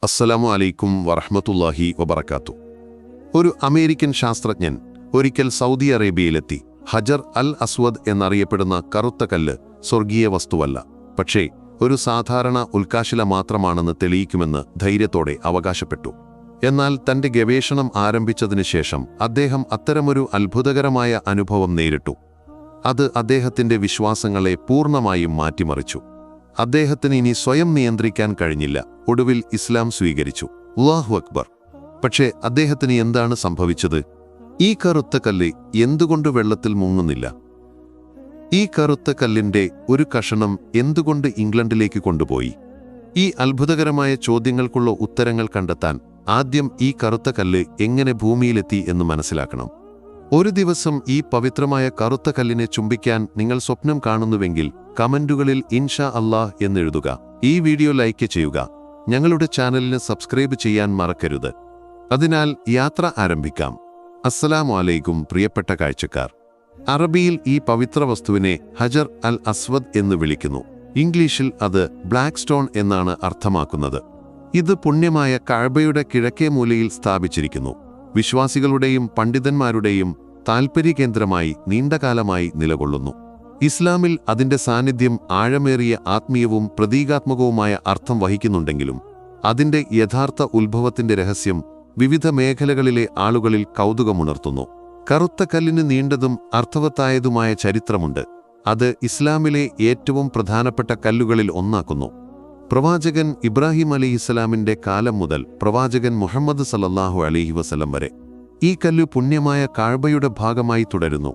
അസ്സലാമു അലൈക്കും വറഹ്മത്തുള്ളാഹി വബറകാത്തു. ഒരു അമേരിക്കൻ ശാസ്ത്രജ്ഞൻ ഒരിക്കൽ സൗദി അറേബ്യയിലെത്തി. ഹജർ അൽ അസ്വദ് എന്നറിയപ്പെടുന്ന കറുത്ത കല്ല് സ്വർഗീയ വസ്തുവല്ല, പക്ഷേ ഒരു സാധാരണ ഉൽക്കാശില മാത്രമാണെന്ന് തെളിയിക്കുമെന്ന് ധൈര്യത്തോടെ അവകാശപ്പെട്ടു. എന്നാൽ തന്റെ ഗവേഷണം ആരംഭിച്ചതിനു ശേഷം അദ്ദേഹം അത്തരമൊരു അത്ഭുതകരമായ അനുഭവം നേരിട്ടു. അത് അദ്ദേഹത്തിന്റെ വിശ്വാസങ്ങളെ പൂർണ്ണമായും മാറ്റിമറിച്ചു. അദ്ദേഹത്തിന് ഇനി സ്വയം നിയന്ത്രിക്കാൻ കഴിഞ്ഞില്ല. ഒടുവിൽ ഇസ്ലാം സ്വീകരിച്ചു. അല്ലാഹു അക്ബർ. പക്ഷേ അദ്ദേഹത്തിന് എന്താണ് സംഭവിച്ചത്? ഈ കറുത്ത കല്ല് എന്തുകൊണ്ട് വെള്ളത്തിൽ മുങ്ങുന്നില്ല? ഈ കറുത്ത കല്ലിന്റെ ഒരു കഷണം എന്തുകൊണ്ട് ഇംഗ്ലണ്ടിലേക്ക് കൊണ്ടുപോയി? ഈ അത്ഭുതകരമായ ചോദ്യങ്ങൾക്കുള്ള ഉത്തരങ്ങൾ കണ്ടെത്താൻ ആദ്യം ഈ കറുത്ത കല്ല് എങ്ങനെ ഭൂമിയിലെത്തി എന്ന് മനസ്സിലാക്കണം. ഒരു ദിവസം ഈ പവിത്രമായ കറുത്ത കല്ലിനെ ചുംബിക്കാൻ നിങ്ങൾ സ്വപ്നം കാണുന്നുവെങ്കിൽ കമന്റുകളിൽ ഇൻഷാ അല്ലാഹ് എന്നെഴുതുക. ഈ വീഡിയോ ലൈക്ക് ചെയ്യുക. ഞങ്ങളുടെ ചാനലിന് സബ്സ്ക്രൈബ് ചെയ്യാൻ മറക്കരുത്. അതിനാൽ യാത്ര ആരംഭിക്കാം. അസ്സലാമു അലൈക്കും പ്രിയപ്പെട്ട കാഴ്ചക്കാർ. അറബിയിൽ ഈ പവിത്ര വസ്തുവിനെ ഹജർ അൽ അസ്വദ് എന്ന് വിളിക്കുന്നു. ഇംഗ്ലീഷിൽ അത് ബ്ലാക്ക് സ്റ്റോൺ എന്നാണ് അർത്ഥമാക്കുന്നത്. ഇത് പുണ്യമായ കഅബയുടെ കിഴക്കേ മൂലയിൽ സ്ഥാപിച്ചിരിക്കുന്നു. വിശ്വാസികളുടെയും പണ്ഡിതന്മാരുടെയും താൽപര്യകേന്ദ്രമായി നീണ്ടകാലമായി നിലകൊള്ളുന്നു. ഇസ്ലാമിൽ അതിന്റെ സാന്നിധ്യം ആഴമേറിയ ആത്മീയവും പ്രതീകാത്മകവുമായ അർത്ഥം വഹിക്കുന്നുണ്ടെങ്കിലും അതിന്റെ യഥാർത്ഥ ഉത്ഭവത്തിന്റെ രഹസ്യം വിവിധ മേഖലകളിലെ ആളുകളിൽ കൗതുകമുണർത്തുന്നു. കറുത്ത കല്ലിന് നീണ്ടതും അർത്ഥവത്തായതുമായ ചരിത്രമുണ്ട്. അത് ഇസ്ലാമിലെ ഏറ്റവും പ്രധാനപ്പെട്ട കല്ലുകളിൽ ഒന്നാക്കുന്നു. പ്രവാചകൻ ഇബ്രാഹിം അലൈഹിസ്സലാമിന്റെ കാലം മുതൽ പ്രവാചകൻ മുഹമ്മദ് സല്ലല്ലാഹു അലൈഹി വസല്ലം വരെ ഈ കല്ല് പുണ്യമായ കഅബയുടെ ഭാഗമായി തുടരുന്നു.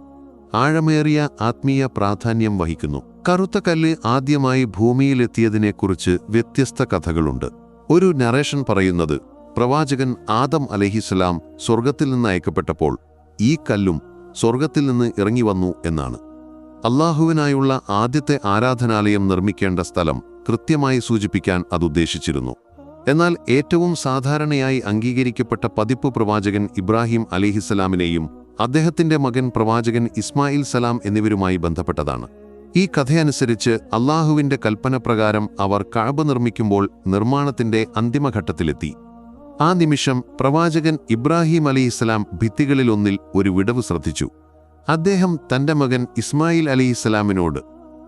ആഴമേറിയ ആത്മീയ പ്രാധാന്യം വഹിക്കുന്നു. കറുത്ത കല്ല് ആദ്യമായി ഭൂമിയിലെത്തിയതിനെക്കുറിച്ച് വ്യത്യസ്ത കഥകളുണ്ട്. ഒരു നറേഷൻ പറയുന്നത് പ്രവാചകൻ ആദം അലൈഹിസ്സലാം സ്വർഗത്തിൽ നിന്ന് അയക്കപ്പെട്ടപ്പോൾ ഈ കല്ലും സ്വർഗത്തിൽ നിന്ന് ഇറങ്ങി വന്നു എന്നാണ്. അല്ലാഹുവിനായുള്ള ആദ്യത്തെ ആരാധനാലയം നിർമ്മിക്കേണ്ട സ്ഥലം കൃത്യമായി സൂചിപ്പിക്കാൻ അതുദ്ദേശിച്ചിരുന്നു. എന്നാൽ ഏറ്റവും സാധാരണയായി അംഗീകരിക്കപ്പെട്ട പതിപ്പ് പ്രവാചകൻ ഇബ്രാഹിം അലിഹിസ്സലാമിനെയും അദ്ദേഹത്തിന്റെ മകൻ പ്രവാചകൻ ഇസ്മായിൽ സലാം എന്നിവരുമായി ബന്ധപ്പെട്ടതാണ്. ഈ കഥയനുസരിച്ച് അല്ലാഹുവിന്റെ കൽപ്പനപ്രകാരം അവർ കഅബ നിർമ്മിക്കുമ്പോൾ നിർമ്മാണത്തിന്റെ അന്തിമഘട്ടത്തിലെത്തി. ആ നിമിഷം പ്രവാചകൻ ഇബ്രാഹിം അലിഹിസ്സലാം ഭിത്തികളിലൊന്നിൽ ഒരു വിടവ് ശ്രദ്ധിച്ചു. അദ്ദേഹം തന്റെ മകൻ ഇസ്മായിൽ അലിഹിസ്സലാമിനോട്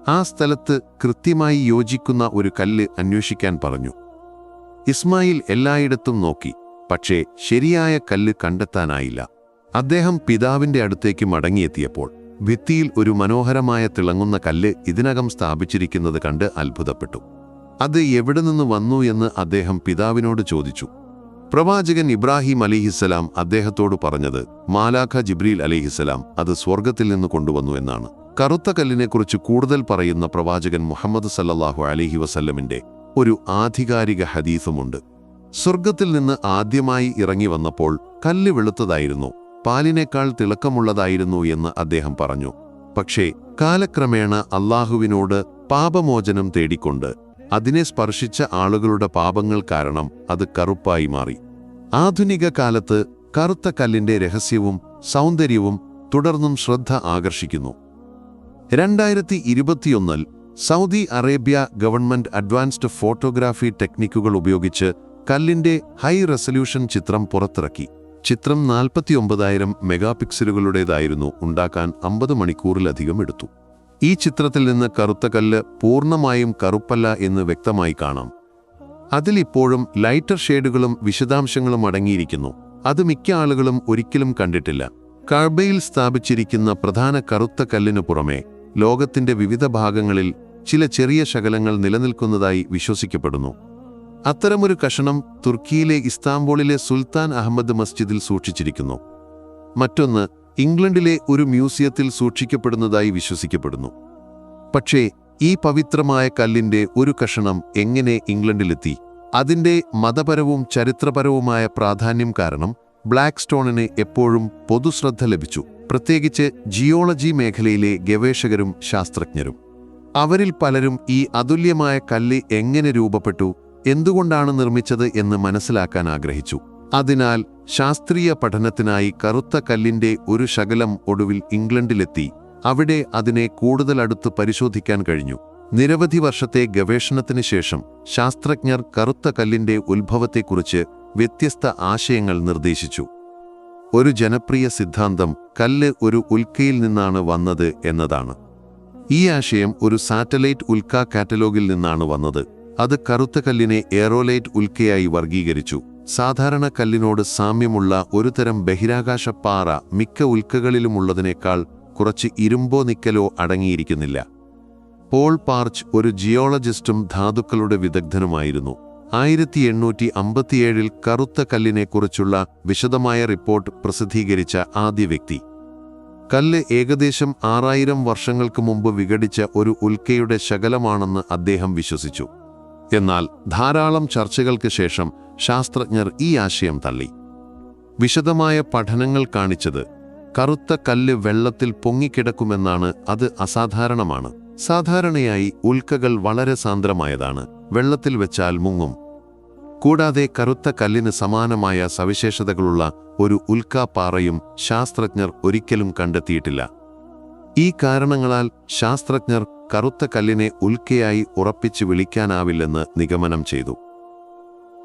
ആ സ്ഥലത്ത് കൃത്യമായി യോജിക്കുന്ന ഒരു കല്ല് അന്വേഷിക്കാൻ പറഞ്ഞു. ഇസ്മായിൽ എല്ലായിടത്തും നോക്കി, പക്ഷേ ശരിയായ കല്ല് കണ്ടെത്താനായില്ല. അദ്ദേഹം പിതാവിന്റെ അടുത്തേക്ക് മടങ്ങിയെത്തിയപ്പോൾ ഭിത്തിയിൽ ഒരു മനോഹരമായ തിളങ്ങുന്ന കല്ല് ഇതിനകം സ്ഥാപിച്ചിരിക്കുന്നത് കണ്ട് അത്ഭുതപ്പെട്ടു. അത് എവിടെ നിന്ന് വന്നു എന്ന് അദ്ദേഹം പിതാവിനോട് ചോദിച്ചു. പ്രവാചകൻ ഇബ്രാഹിം അലിഹിസ്സലാം അദ്ദേഹത്തോട് പറഞ്ഞത് മാലാഖ ജിബ്രീൽ അലിഹിസ്സലാം അത് സ്വർഗത്തിൽ നിന്ന് കൊണ്ടുവന്നു എന്നാണ്. കറുത്ത കല്ലിനെക്കുറിച്ച് കൂടുതൽ പറയുന്ന പ്രവാചകൻ മുഹമ്മദ് സല്ലല്ലാഹു അലൈഹി വസല്ലമിന്റെ ഒരു ആധികാരിക ഹദീസുമുണ്ട്. സ്വർഗത്തിൽ നിന്ന് ആദ്യമായി ഇറങ്ങി വന്നപ്പോൾ കല്ല് വെളുത്തതായിരുന്നു, പാലിനേക്കാൾ തിളക്കമുള്ളതായിരുന്നു എന്ന് അദ്ദേഹം പറഞ്ഞു. പക്ഷേ കാലക്രമേണ അല്ലാഹുവിനോട് പാപമോചനം തേടിക്കൊണ്ട് അതിനെ സ്പർശിച്ച ആളുകളുടെ പാപങ്ങൾ കാരണം അത് കറുപ്പായി മാറി. ആധുനിക കാലത്ത് കറുത്ത കല്ലിന്റെ രഹസ്യവും സൗന്ദര്യവും തുടർന്നും ശ്രദ്ധ ആകർഷിക്കുന്നു. 2021 Saudi Arabia government advanced photography ടെക്നിക്കുകൾ ഉപയോഗിച്ച് കല്ലിന്റെ ഹൈ റെസല്യൂഷൻ ചിത്രം പുറത്തിറക്കി. ചിത്രം 49,000 മെഗാപിക്സലുകളുടേതായിരുന്നു. ഉണ്ടാക്കാൻ 50 മണിക്കൂറിലധികം എടുത്തു. ഈ ചിത്രത്തിൽ നിന്ന് കറുത്ത കല്ല് പൂർണ്ണമായും കറുപ്പല്ല എന്ന് വ്യക്തമായി കാണാം. അതിലിപ്പോഴും ലൈറ്റർ ഷേഡുകളും വിശദാംശങ്ങളും അടങ്ങിയിരിക്കുന്നു. അത് മിക്ക ആളുകളും ഒരിക്കലും കണ്ടിട്ടില്ല. കഅബയിൽ സ്ഥാപിച്ചിരിക്കുന്ന പ്രധാന കറുത്ത കല്ലിനു പുറമെ ലോകത്തിന്റെ വിവിധ ഭാഗങ്ങളിൽ ചില ചെറിയ ശകലങ്ങൾ നിലനിൽക്കുന്നതായി വിശ്വസിക്കപ്പെടുന്നു. അത്തരമൊരു കഷണം തുർക്കിയിലെ ഇസ്താംബൂളിലെ സുൽത്താൻ അഹമ്മദ് മസ്ജിദിൽ സൂക്ഷിച്ചിരിക്കുന്നു. മറ്റൊന്ന് ഇംഗ്ലണ്ടിലെ ഒരു മ്യൂസിയത്തിൽ സൂക്ഷിക്കപ്പെടുന്നതായി വിശ്വസിക്കപ്പെടുന്നു. പക്ഷേ ഈ പവിത്രമായ കല്ലിന്റെ ഒരു കഷണം എങ്ങനെ ഇംഗ്ലണ്ടിലെത്തി? അതിന്റെ മതപരവും ചരിത്രപരവുമായ പ്രാധാന്യം കാരണം ബ്ലാക്ക് സ്റ്റോണിന് എപ്പോഴും പൊതുശ്രദ്ധ ലഭിച്ചു, പ്രത്യേകിച്ച് ജിയോളജി മേഖലയിലെ ഗവേഷകരും ശാസ്ത്രജ്ഞരും. അവരിൽ പലരും ഈ അതുല്യമായ കല്ല് എങ്ങനെ രൂപപ്പെട്ടു, എന്തുകൊണ്ടാണ് നിർമ്മിച്ചത് എന്ന് മനസ്സിലാക്കാൻ ആഗ്രഹിച്ചു. അതിനാൽ ശാസ്ത്രീയ പഠനത്തിനായി കറുത്ത കല്ലിന്റെ ഒരു ശകലം ഒടുവിൽ ഇംഗ്ലണ്ടിലെത്തി. അവിടെ അതിനെ കൂടുതൽ അടുത്ത് പരിശോധിക്കാൻ കഴിഞ്ഞു. നിരവധി വർഷത്തെ ഗവേഷണത്തിന് ശേഷം ശാസ്ത്രജ്ഞർ കറുത്ത കല്ലിന്റെ ഉത്ഭവത്തെക്കുറിച്ച് വ്യത്യസ്ത ആശയങ്ങൾ നിർദ്ദേശിച്ചു. ഒരു ജനപ്രിയ സിദ്ധാന്തം കല്ല് ഒരു ഉൽക്കയിൽ നിന്നാണ് വന്നത് എന്നതാണ്. ഈ ആശയം ഒരു സാറ്റലൈറ്റ് ഉൽക്ക കാറ്റലോഗിൽ നിന്നാണ് വന്നത്. അത് കറുത്ത കല്ലിനെ എയറോലൈറ്റ് ഉൽക്കയായി വർഗീകരിച്ചു. സാധാരണ കല്ലിനോട് സാമ്യമുള്ള ഒരുതരം ബഹിരാകാശ പാറ മിക്ക ഉൽക്കകളിലുമുള്ളതിനേക്കാൾ കുറച്ച് ഇരുമ്പോ നിക്കലോ അടങ്ങിയിരിക്കുന്നില്ല. പോൾ പാർച്ച് ഒരു ജിയോളജിസ്റ്റും ധാതുക്കളുടെ വിദഗ്ധനുമായിരുന്നു. 1857 കറുത്ത കല്ലിനെക്കുറിച്ചുള്ള വിശദമായ റിപ്പോർട്ട് പ്രസിദ്ധീകരിച്ച ആദ്യ വ്യക്തി. കല്ല് ഏകദേശം 6000 വർഷങ്ങൾക്ക് മുമ്പ് വിഘടിച്ച ഒരു ഉൽക്കയുടെ ശകലമാണെന്ന് അദ്ദേഹം വിശ്വസിച്ചു. എന്നാൽ ധാരാളം ചർച്ചകൾക്ക് ശേഷം ശാസ്ത്രജ്ഞർ ഈ ആശയം തള്ളി. വിശദമായ പഠനങ്ങൾ കാണിച്ചത് കറുത്ത കല്ല് വെള്ളത്തിൽ പൊങ്ങിക്കിടക്കുമെന്നാണ്. അത് അസാധാരണമാണ്. സാധാരണയായി ഉൽക്കകൾ വളരെ സാന്ദ്രമായതാണ്, വെള്ളത്തിൽ വെച്ചാൽ മുങ്ങും. കൂടാതെ കറുത്ത കല്ലിന് സമാനമായ സവിശേഷതകളുള്ള ഒരു ഉൽക്കാപ്പാറയും ശാസ്ത്രജ്ഞർ ഒരിക്കലും കണ്ടെത്തിയിട്ടില്ല. ഈ കാരണങ്ങളാൽ ശാസ്ത്രജ്ഞർ കറുത്ത കല്ലിനെ ഉൽക്കയായി ഉറപ്പിച്ച് വിളിക്കാനാവില്ലെന്ന് നിഗമനം ചെയ്തു.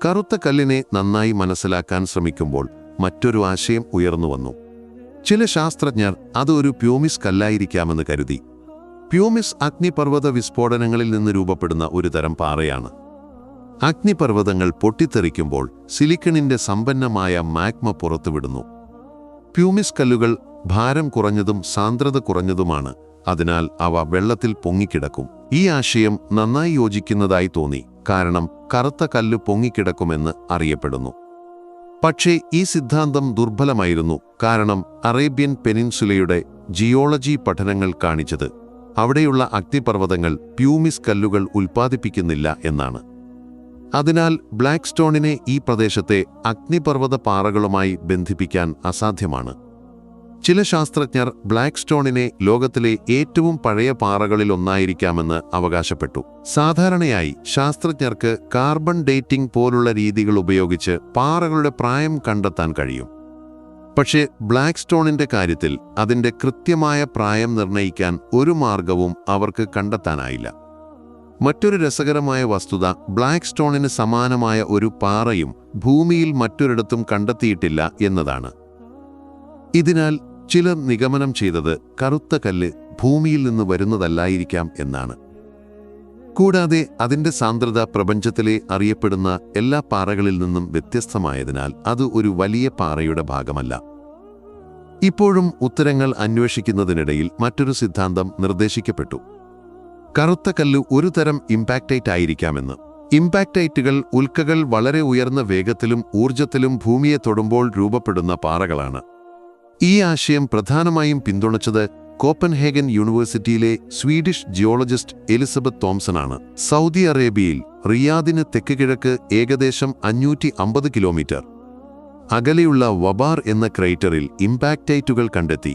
കറുത്ത കല്ലിനെ നന്നായി മനസ്സിലാക്കാൻ ശ്രമിക്കുമ്പോൾ മറ്റൊരു ആശയം ഉയർന്നുവന്നു. ചില ശാസ്ത്രജ്ഞർ അത് ഒരു പ്യൂമിസ് കല്ലായിരിക്കാമെന്ന് കരുതി. പ്യൂമിസ് അഗ്നിപർവ്വത വിസ്ഫോടനങ്ങളിൽ നിന്ന് രൂപപ്പെടുന്ന ഒരു തരം പാറയാണ്. അഗ്നിപർവ്വതങ്ങൾ പൊട്ടിത്തെറിക്കുമ്പോൾ സിലിക്കണിന്റെ സമ്പന്നമായ മാഗ്മ പുറത്തുവിടുന്നു. പ്യൂമിസ് കല്ലുകൾ ഭാരം കുറഞ്ഞതും സാന്ദ്രത കുറഞ്ഞതുമാണ്, അതിനാൽ അവ വെള്ളത്തിൽ പൊങ്ങിക്കിടക്കും. ഈ ആശയം നന്നായി യോജിക്കുന്നതായി തോന്നി, കാരണം കറുത്ത കല്ല് പൊങ്ങിക്കിടക്കുമെന്ന് അറിയപ്പെടുന്നു. പക്ഷേ ഈ സിദ്ധാന്തം ദുർബലമായിരുന്നു, കാരണം അറേബ്യൻ പെനിൻസുലയുടെ ജിയോളജി പഠനങ്ങൾ കാണിച്ചത് അവിടെയുള്ള അഗ്നിപർവ്വതങ്ങൾ പ്യൂമിസ് കല്ലുകൾ ഉൽപ്പാദിപ്പിക്കുന്നില്ല എന്നാണ്. അതിനാൽ ബ്ലാക്ക് സ്റ്റോണിനെ ഈ പ്രദേശത്തെ അഗ്നിപർവ്വത പാറകളുമായി ബന്ധിപ്പിക്കാൻ അസാധ്യമാണ്. ചില ശാസ്ത്രജ്ഞർ ബ്ലാക്ക് സ്റ്റോണിനെ ലോകത്തിലെ ഏറ്റവും പഴയ പാറകളിലൊന്നായിരിക്കാമെന്ന് അവകാശപ്പെട്ടു. സാധാരണയായി ശാസ്ത്രജ്ഞർക്ക് കാർബൺ ഡേറ്റിംഗ് പോലുള്ള രീതികൾ ഉപയോഗിച്ച് പാറകളുടെ പ്രായം കണ്ടെത്താൻ കഴിയും. പക്ഷേ ബ്ലാക്ക് സ്റ്റോണിന്റെ കാര്യത്തിൽ അതിന്റെ കൃത്യമായ പ്രായം നിർണ്ണയിക്കാൻ ഒരു മാർഗവും അവർക്ക് കണ്ടെത്താനായില്ല. മറ്റൊരു രസകരമായ വസ്തുത ബ്ലാക്ക് സ്റ്റോണിന് സമാനമായ ഒരു പാറയും ഭൂമിയിൽ മറ്റൊരിടത്തും കണ്ടെത്തിയിട്ടില്ല എന്നതാണ്. ഇതിനാൽ ചിലർ നിഗമനം ചെയ്തത് കറുത്ത കല്ല് ഭൂമിയിൽ നിന്ന് വരുന്നതല്ലായിരിക്കാം എന്നാണ്. കൂടാതെ അതിന്റെ സാന്ദ്രത പ്രപഞ്ചത്തിലെ അറിയപ്പെടുന്ന എല്ലാ പാറകളിൽ നിന്നും വ്യത്യസ്തമായതിനാൽ അത് ഒരു വലിയ പാറയുടെ ഭാഗമല്ല. ഇപ്പോഴും ഉത്തരങ്ങൾ അന്വേഷിക്കുന്നതിനിടയിൽ മറ്റൊരു സിദ്ധാന്തം നിർദ്ദേശിക്കപ്പെട്ടു. കറുത്ത കല്ല് ഒരു തരം ഇമ്പാക്റ്റൈറ്റ് ആയിരിക്കാമെന്ന്. ഇമ്പാക്റ്റൈറ്റുകൾ ഉൽക്കകൾ വളരെ ഉയർന്ന വേഗത്തിലും ഊർജത്തിലും ഭൂമിയെ തൊടുമ്പോൾ രൂപപ്പെടുന്ന പാറകളാണ്. ഈ ആശയം പ്രധാനമായും പിന്തുണച്ചത് കോപ്പൻഹേഗൻ യൂണിവേഴ്സിറ്റിയിലെ സ്വീഡിഷ് ജിയോളജിസ്റ്റ് എലിസബത്ത് തോംസണാണ്. സൗദി അറേബ്യയിൽ റിയാദിന് തെക്ക് കിഴക്ക് ഏകദേശം 550 കിലോമീറ്റർ അകലെയുള്ള വബാർ എന്ന ക്രേറ്ററിൽ ഇമ്പാക്റ്റൈറ്റുകൾ കണ്ടെത്തി.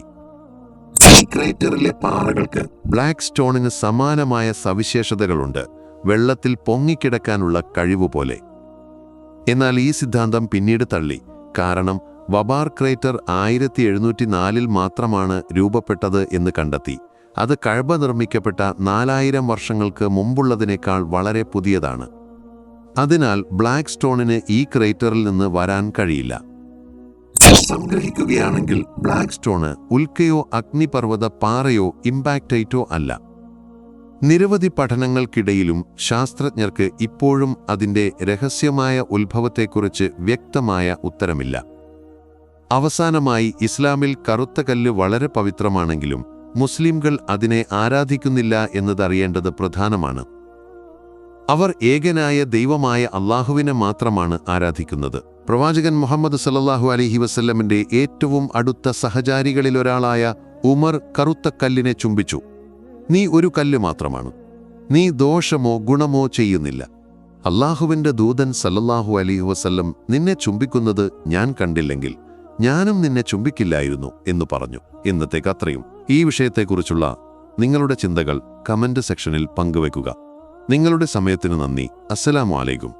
ഈ ക്രേറ്ററിലെ പാറകൾക്ക് ബ്ലാക്ക് സ്റ്റോണിന് സമാനമായ സവിശേഷതകളുണ്ട്, വെള്ളത്തിൽ പൊങ്ങിക്കിടക്കാനുള്ള കഴിവുപോലെ. എന്നാൽ ഈ സിദ്ധാന്തം പിന്നീട് തള്ളി, കാരണം വബാർ ക്രേറ്റർ 1704 മാത്രമാണ് രൂപപ്പെട്ടത് എന്ന് കണ്ടെത്തി. അത് കഅബ നിർമ്മിക്കപ്പെട്ട 4000 വർഷങ്ങൾക്ക് മുമ്പുള്ളതിനേക്കാൾ വളരെ പുതിയതാണ്. അതിനാൽ ബ്ലാക്ക് സ്റ്റോണിന് ഈ ക്രേറ്ററിൽ നിന്ന് വരാൻ കഴിയില്ല. സംഗ്രഹിക്കുകയാണെങ്കിൽ ബ്ലാക്ക് സ്റ്റോണ് ഉൽക്കയോ അഗ്നിപർവ്വത പാറയോ ഇമ്പാക്റ്റൈറ്റോ അല്ല. നിരവധി പഠനങ്ങൾക്കിടയിലും ശാസ്ത്രജ്ഞർക്ക് ഇപ്പോഴും അതിന്റെ രഹസ്യമായ ഉത്ഭവത്തെക്കുറിച്ച് വ്യക്തമായ ഉത്തരമില്ല. അവസാനമായി, ഇസ്ലാമിൽ കറുത്ത കല്ല് വളരെ പവിത്രമാണെങ്കിലും മുസ്ലിംകൾ അതിനെ ആരാധിക്കുന്നില്ല എന്നതറിയേണ്ടത് പ്രധാനമാണ്. അവർ ഏകനായ ദൈവമായ അല്ലാഹുവിനെ മാത്രമാണ് ആരാധിക്കുന്നത്. പ്രവാചകൻ മുഹമ്മദ് സല്ലല്ലാഹു അലൈഹി വസല്ലമിന്റെ ഏറ്റവും അടുത്ത സഹചാരികളിലൊരാളായ ഉമർ കറുത്ത കല്ലിനെ ചുംബിച്ചു. നീ ഒരു കല്ല് മാത്രമാണ്, നീ ദോഷമോ ഗുണമോ ചെയ്യുന്നില്ല. അല്ലാഹുവിന്റെ ദൂതൻ സല്ലല്ലാഹു അലൈഹി വസല്ലം നിന്നെ ചുംബിക്കുന്നത് ഞാൻ കണ്ടില്ലെങ്കിൽ ഞാനും നിന്നെ ചുംബിക്കില്ലായിരുന്നു എന്ന് പറഞ്ഞു. ഇന്നത്തേക്ക് അത്രയും. ഈ വിഷയത്തെക്കുറിച്ചുള്ള നിങ്ങളുടെ ചിന്തകൾ കമന്റ് സെക്ഷനിൽ പങ്കുവെക്കുക. നിങ്ങളുടെ സമയത്തിന് നന്ദി. അസ്സലാമു അലൈക്കും.